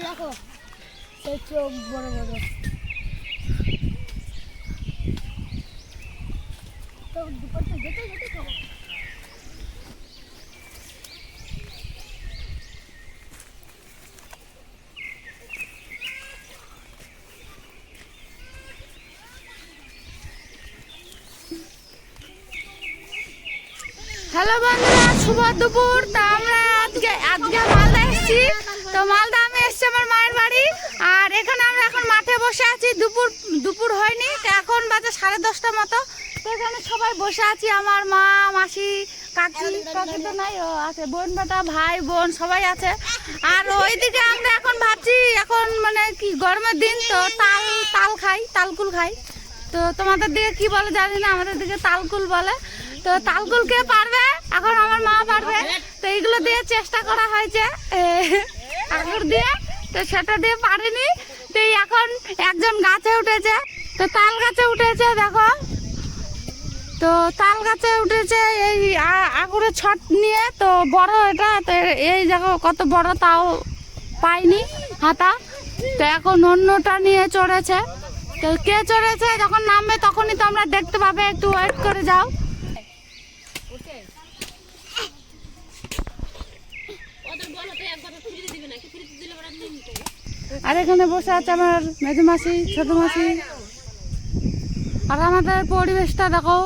দেখো সেই চোখ বড় বড়। তো দুপুরটা যেতে যেতে খাবো। হ্যালো বন্ধুরা, শুভ দুপুর। তো আমরা আজকে মালদা এসেছি। তো মালদা আমি এসেছি আমার মায়ের বাড়ি। আর এখানে আমরা এখন মাঠে বসে আছি। দুপুর হয়নি, তো এখন বাজে 10:30 মতো। তো এখানে সবাই বসে আছি, আমার মা, মাসি, কাকি তো নাই, ও আছে, বোন বেটা, ভাই বোন সবাই আছে। আর ওইদিকে আমরা এখন ভাবছি, এখন মানে কি গরমের দিন, তো তালকুল খাই। তো তোমাদের দিকে কি বলে জানি না, আমাদের দিকে তালকুল বলে। তো তালকুল কে পারবে? এখন আমার মা পারবে। তো এইগুলো দিয়ে চেষ্টা করা হয়েছে আগুর দিয়ে, তো সেটা দিয়ে পারেনি। তো এখন একজন গাছে উঠেছে, তো তাল গাছে উঠেছে, দেখো। তো তাল গাছে উঠেছে এই আগুরের ছট নিয়ে। তো বড় এটা, তো এই দেখো কত বড়, তাও পাইনি হাতা। তো এখন অন্যটা নিয়ে চড়েছে। তো কে চড়েছে, যখন নামবে তখনই তো আমরা দেখতে পাবে, একটু ওয়েট করে যাও। আর এখানে বসে আছে আমার মেজো মাসি, ছোট মাসি। আর আমাদের পরিবেশটা দেখো,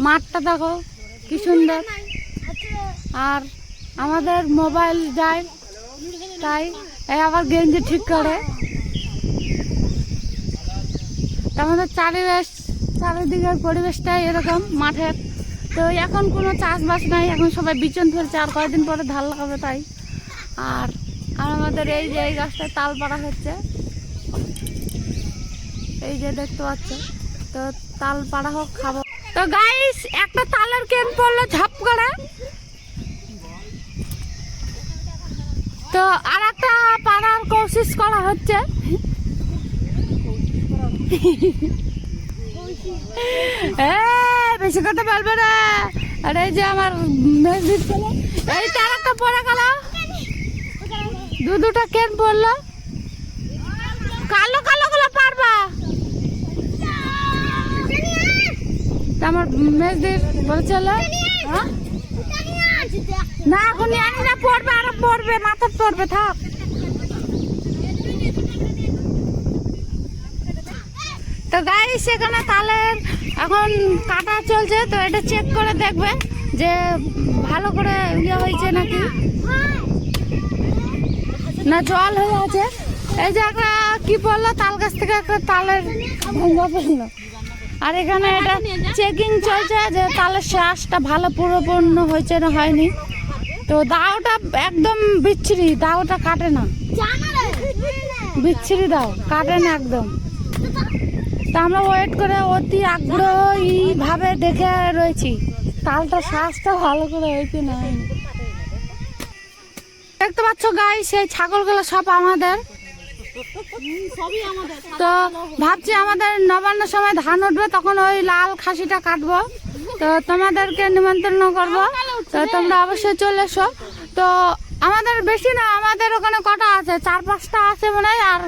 মাঠটা দেখো কি সুন্দর। আর আমাদের মোবাইল যায়, তাই এই আবার গেঞ্জি ঠিক করে। আমাদের চারিদিকের পরিবেশটাই এরকম মাঠের। তো এখন কোনো চাষবাস নাই, এখন সবাই বিচন ফেলছে, আর কয়েকদিন পরে ধান লাগাবে তাই। আর আমাদের এই যে এই গাছটায় তাল পাড়া হচ্ছে, এই যে দেখতে পাচ্ছ। তো তাল পাড়া হোক, খাবো। তো গাইস, একটা তালের কেন পড়লো ঝাপ করে। তো আর একটা পাড়ার কোশিশ করা হচ্ছে। বেশি কথা বলবে না। আর এই যে আমার মেজদির ছেলে, এই তার একটা পড়ে গেল, দুটা কেন পড়লো। কালো কালো গুলো পারবা? আমার মেজদির বলছিল না, এখন আনি না, পড়বে, আর পড়বে, মাথা পড়বে, থাক। তো গাইস, এখানে তালের এখন কাটা চলছে। তো এটা চেক করে দেখবে যে ভালো করে ইয়ে হয়েছে নাকি না জল হয়ে আছে। এই যে একটা কি পড়লো, তাল গাছ থেকে একটা তালের ভঙ্গা পড়লো। আর এখানে এটা চেকিং চলছে যে তালের শ্বাসটা ভালো পরিপূর্ণ হয়েছে না হয়নি। তো দাওটা একদম বিচ্ছিরি, দাওটা কাটে না, বিচ্ছিরি দাও, কাটে না একদম। তা আমরা ওয়েট করে অতি আগ্রহী ভাবে দেখে রয়েছি তালটা শ্বাসটা ভালো করে হয়েছে না হয়নি। দেখতে পাচ্ছ গাই, সেই ছাগলগুলো সব আমাদের। তো ভাবছি আমাদের নবান্ন সময় ধান উঠবে, তখন ওই লাল খাসিটা কাটবো। তো তোমাদেরকে নিমন্ত্রণ করবো, তো তোমরা অবশ্যই চলে এসো। তো আমাদের বেশি না, আমাদের ওখানে কটা আছে, 4-5টা আছে মনে হয়। আর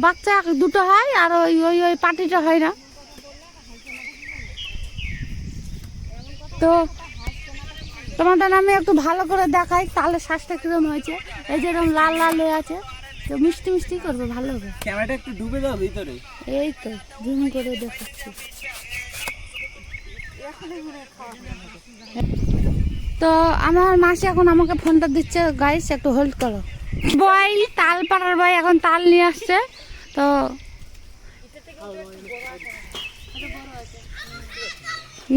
বাচ্চা দুটো হয়, আর ওই পাটিটা হয় না। তো তোমাদের আমি একটু ভালো করে দেখাই তালের শ্বাসটা কিরকম হয়েছে। এই যে এরকম লাল লাল হয়ে আছে, তো মিষ্টি মিষ্টি করবে, ভালো হবে। ক্যামেরাটা একটু ডুবে দাও ভিতরে। এই তো জুম করে দেখাচ্ছি। তো আমার মাসি এখন আমাকে ফোনটা দিচ্ছে, গাইস একটু হোল্ড করো। বই তাল পাড়ার বই এখন তাল নিয়ে আসছে। তো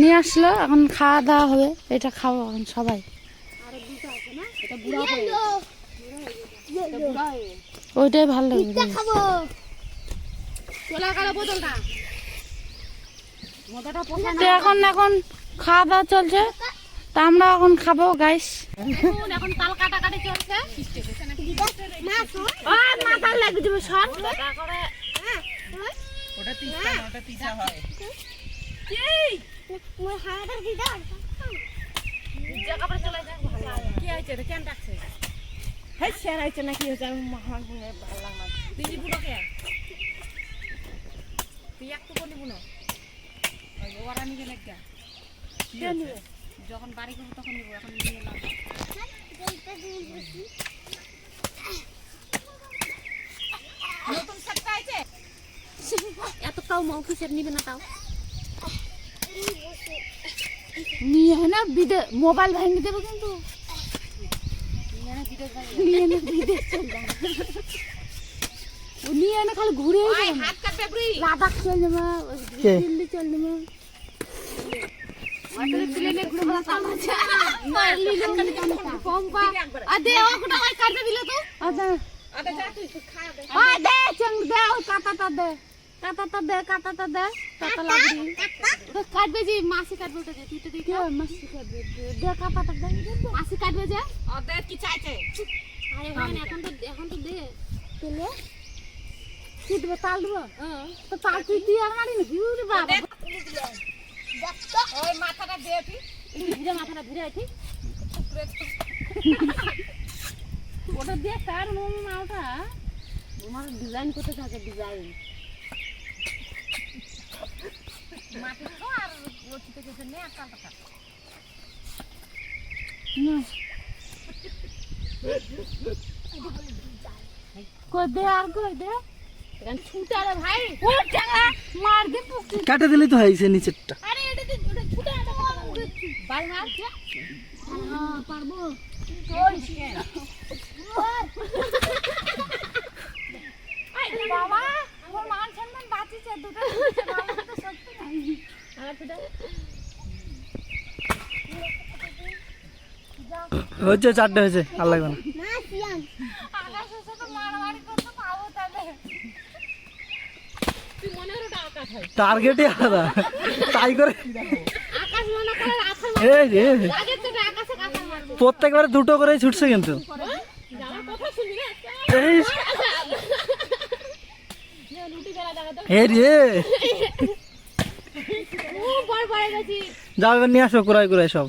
নিয়ে আসলো, এখন খাওয়া দাওয়া হবে। এটা খাবো এখন সবাই। ওইটাই ভালো লাগবে। এখন খাওয়া দাওয়া চলছে, তা আমরা এখন খাবো গাইস। এখন তাল কাটাকাটি চলছে। মাথার লেগে যাবে সব। হ্যাঁ শেয়ার আইছে নাকি হয়েছে আমি মহান ভালো লাগলো তুই নিবু না কে তুই একটু করে নিবু না ওরা নিবে না কে যখন বাড়ি করবো তখন নিবো এখন নিয়ে এলাম নতুন সেটটা আছে এত তাও মৌকি সেট নিবে না তাও নিয়ে না মোবাইল ভেঙে দেবো কিন্তু নিয়ে না খালি ঘুরে হাত কাটবে বুড়ি লাদাখ চল যাবো দিল্লি চল যাবো প্লেনে ঘুরে দে ওটা কাটতে দিলে তো আদা যা তুই খা দে দে চঙ্গ দে কাটাটা দে কাটাটা দে কাটা লাগবি তো কাটবে যে মাসি কাটবে ওটা দে তুই তো দেখি মাসি কাটবে দে কাটাটা দে মাসি কাটবে যে ওদের কি চাইছে আরে ভাই এখন তো দে তেলে কি দেবো তাল দেবো তো তাল তুই দিয়ে আর মারি না ভিউরে বাবা ওই মাথাটা দে তুই ভিড়ে মাথাটা ভিড়ে আছি ওটা দিয়ে তার মামা ওটা আমার ডিজাইন করতে থাকে ডিজাইন মাটি তো আর লচিতে কিছু নেই আর কালটা খা না কই দে আর কই দে এখন ছুটে আরে ভাই ও টাকা মার দে পুকি কাটে দিলেই তো হয়েছে নিচেরটা। আরে এটা দে ওটা ছুটে আরে ভাই মার কে হ্যাঁ পারবো ওই আই বাবা আমার মান সম্মান বাঁচিছে দুটো বাবা তো সত্যি নাই আর তুই হচ্ছে 4টে হয়েছে আর লাগবে না। আকাশের সাথে মারামারি করতে পাবো তাহলে তুই মনে হলো ওটা আকাশ হয় টার্গেটই আলাদা তাই করে আকাশ মনে করে আকাশ এই রে আগে তো আকাশে কাকা মারবো প্রত্যেকবারে দুটো করেই ছুটছে কিন্তু আমার কথা শুনবি না এই রুটি বেলা দেখা দাও এই রে ও বড় বড় গেছি যাও এবার নিয়ে আসো কুড়াই কুড়াই সব।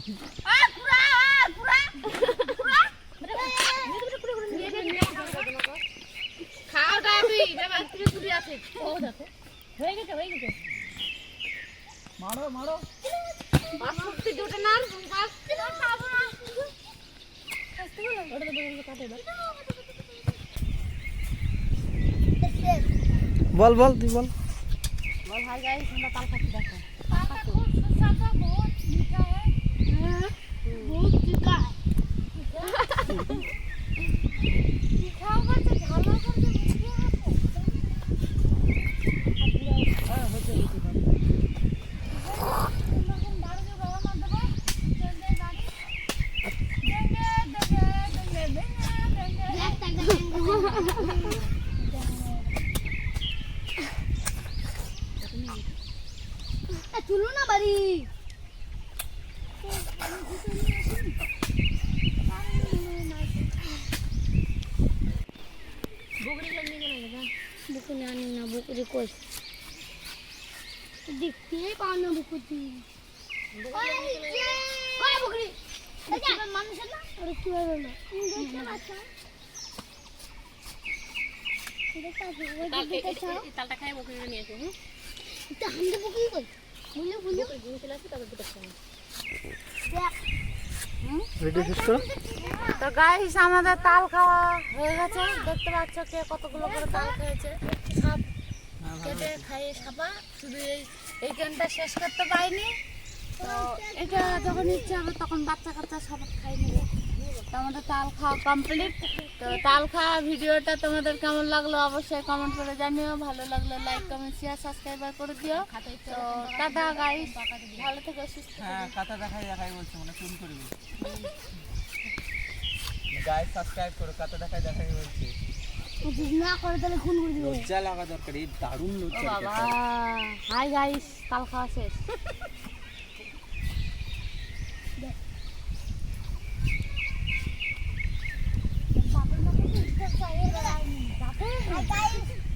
খাও দাবি বাবা তুমি পুরি আছে ও দেখো হয়ে গেছে মারো মারো আর সত্যি দুটো না আর খাবো না ওটা তো বলে কাটে দাও বল বল তুই বল। বল হাই গাইস আমরা কাল খাচ্ছি দেখো पापा खूब सुस्ता बहुत मीठा है बहुत तीखा है तीखा ऊपर से झाला करके मुझे आपको चुलो ना बड़ी বুগড়ি লাগনি কেন দাদা बुक लानी ना बुक रिक्वेस्ट दिखती है पाना बुक दी ओए बुकरी अच्छा মানুষ না আর কি হবে না দেখে বাচ্চা এটা তো ওই তালটা খাই বুগড়িটা নিয়ে আসো হ্যাঁ তো আমরা বুকরি কই বলে বলে বুগড়ি চলে আসছে তারপর দুটো খাবো ভিডিও শেষ করো। তো গাইস আমাদের তাল খাওয়া হয়ে গেছে দেখতে পাচ্ছ কে কতগুলো করে তাল খেয়েছে সব কেটে খাইয়ে সাপা শুধু এইখানটা শেষ করতে পারিনি তো এটা যখন ইচ্ছে হবে তখন বাচ্চা কাচ্চা সব খাই নেবে তো আমাদের তাল খাওয়া কমপ্লিট তো তাল খাওয়া ভিডিওটা তোমাদের কেমন লাগলো অবশ্যই কমেন্ট করে জানিও ভালো লাগলে লাইক কমেন্ট শেয়ার সাবস্ক্রাইব করে দিও তো টাটা গাইস ভালো থেকো সুস্থ থেকো। হ্যাঁ কাটা দেখাই বলছে মানে চুন করবি গাইস সাবস্ক্রাইব করো কাটা দেখাই বলছে না করে তাহলে খুন করে দিবে লজ্জা লাগা দরকার এই দারুণ ও লজ্জা বাবা হাই গাইস তাল খাওয়া শেষ Hi guys.